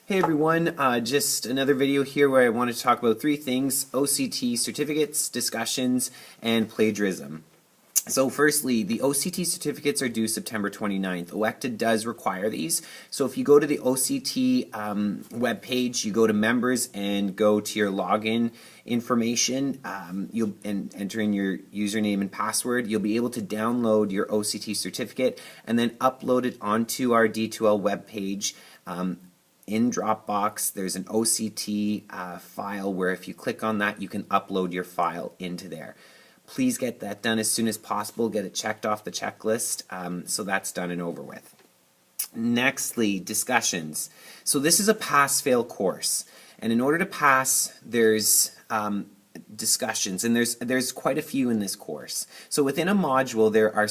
Hey everyone, just another video here where I want to talk about three things: OCT certificates, discussions, and plagiarism. So firstly, the OCT certificates are due September 29th. OECTA does require these. So if you go to the OCT webpage, you go to members and go to your login information, you'll enter in your username and password. You'll be able to download your OCT certificate and then upload it onto our D2L webpage. In Dropbox, there's an OCT file where if you click on that, you can upload your file into there. Please get that done as soon as possible. Get it checked off the checklist so that's done and over with. Nextly, discussions. So this is a pass-fail course, and in order to pass, there's discussions, and there's quite a few in this course. So within a module, there are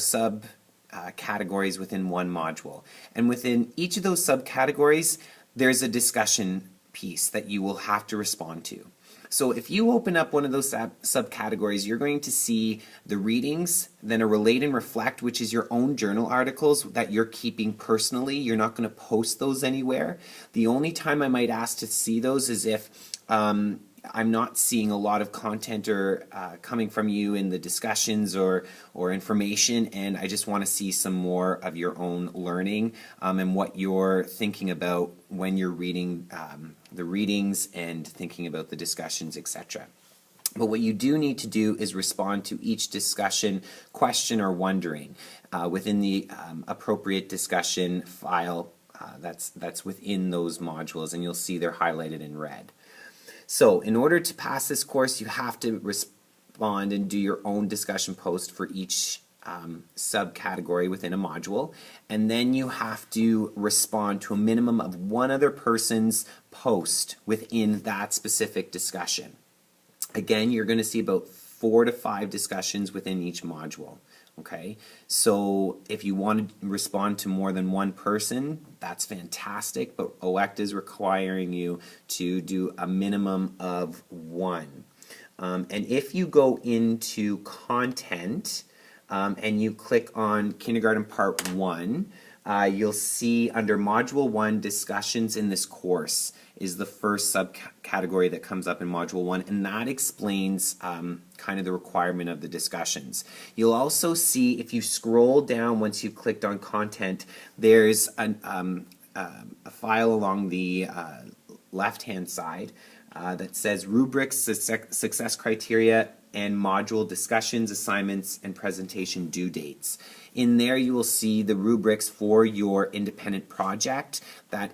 categories within one module, and within each of those subcategories, there's a discussion piece that you will have to respond to. So if you open up one of those subcategories, you're going to see the readings, then a relate and reflect, which is your own journal articles that you're keeping personally. You're not going to post those anywhere. The only time I might ask to see those is if I'm not seeing a lot of content or coming from you in the discussions or information, and I just want to see some more of your own learning and what you're thinking about when you're reading the readings and thinking about the discussions, etc. But what you do need to do is respond to each discussion, question, or wondering within the appropriate discussion file that's within those modules, and you'll see they're highlighted in red. So in order to pass this course, you have to respond and do your own discussion post for each subcategory within a module, and then you have to respond to a minimum of one other person's post within that specific discussion. Again, you're going to see about 4 to 5 discussions within each module. Okay, so if you want to respond to more than one person, that's fantastic, but OECTA is requiring you to do a minimum of 1. And if you go into content and you click on Kindergarten Part 1, you'll see under Module 1, Discussions in this course is the first subcategory that comes up in Module 1, and that explains kind of the requirement of the discussions. You'll also see, if you scroll down once you've clicked on content, there's a file along the left-hand side that says Rubrics, Success Criteria, and Module Discussions, Assignments, and Presentation Due Dates. In there you will see the rubrics for your independent project that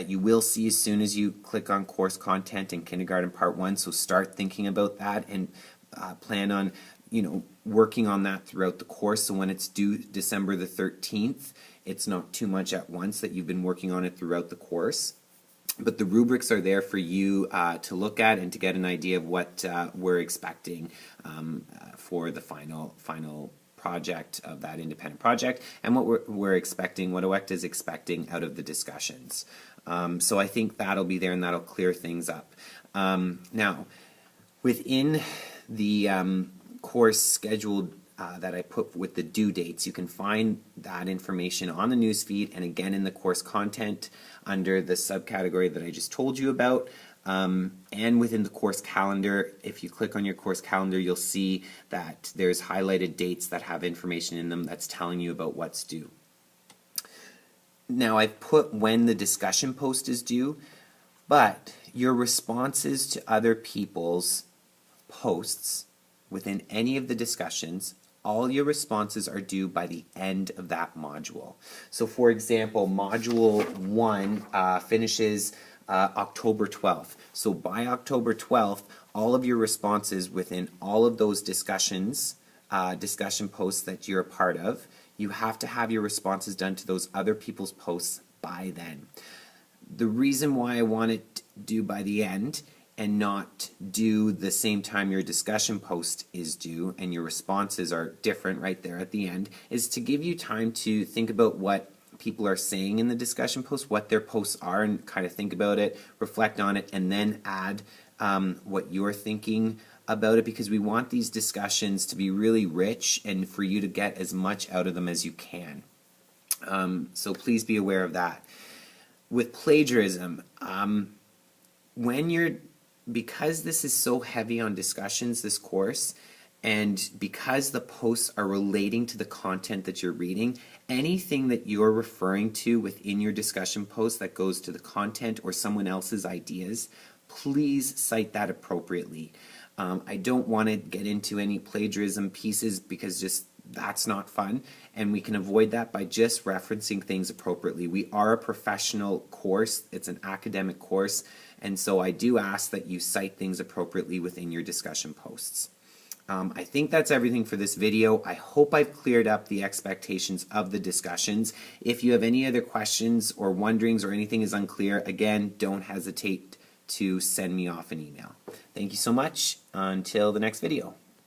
you will see as soon as you click on course content in Kindergarten Part 1, so start thinking about that and plan on working on that throughout the course, so when it's due December the 13th, it's not too much at once, that you've been working on it throughout the course. But the rubrics are there for you to look at and to get an idea of what we're expecting for the final project of that independent project, and what we're expecting, what OECTA is expecting out of the discussions. So I think that'll be there and that'll clear things up. Now, within the course schedule that I put with the due dates, you can find that information on the newsfeed and again in the course content under the subcategory that I just told you about. And within the course calendar, if you click on your course calendar, you'll see that there's highlighted dates that have information in them that's telling you about what's due. Now, I've put when the discussion post is due, but your responses to other people's posts within any of the discussions, all your responses are due by the end of that module. So for example, Module 1 finishes October 12th. So by October 12th, all of your responses within all of those discussion posts that you're a part of, you have to have your responses done to those other people's posts by then. The reason why I want it due by the end and not due the same time your discussion post is due and your responses are different right there at the end is to give you time to think about what people are saying in the discussion post, what their posts are, and kind of think about it, reflect on it, and then add what you're thinking about it, because we want these discussions to be really rich and for you to get as much out of them as you can. So please be aware of that. with plagiarism, because this is so heavy on discussions, this course, and because the posts are relating to the content that you're reading, anything that you're referring to within your discussion post that goes to the content or someone else's ideas, please cite that appropriately. I don't want to get into any plagiarism pieces because just that's not fun, and we can avoid that by just referencing things appropriately. We are a professional course, it's an academic course, and so I do ask that you cite things appropriately within your discussion posts. I think that's everything for this video. I hope I've cleared up the expectations of the discussions. If you have any other questions or wonderings or anything is unclear, again, don't hesitate to send me off an email. Thank you so much. Until the next video.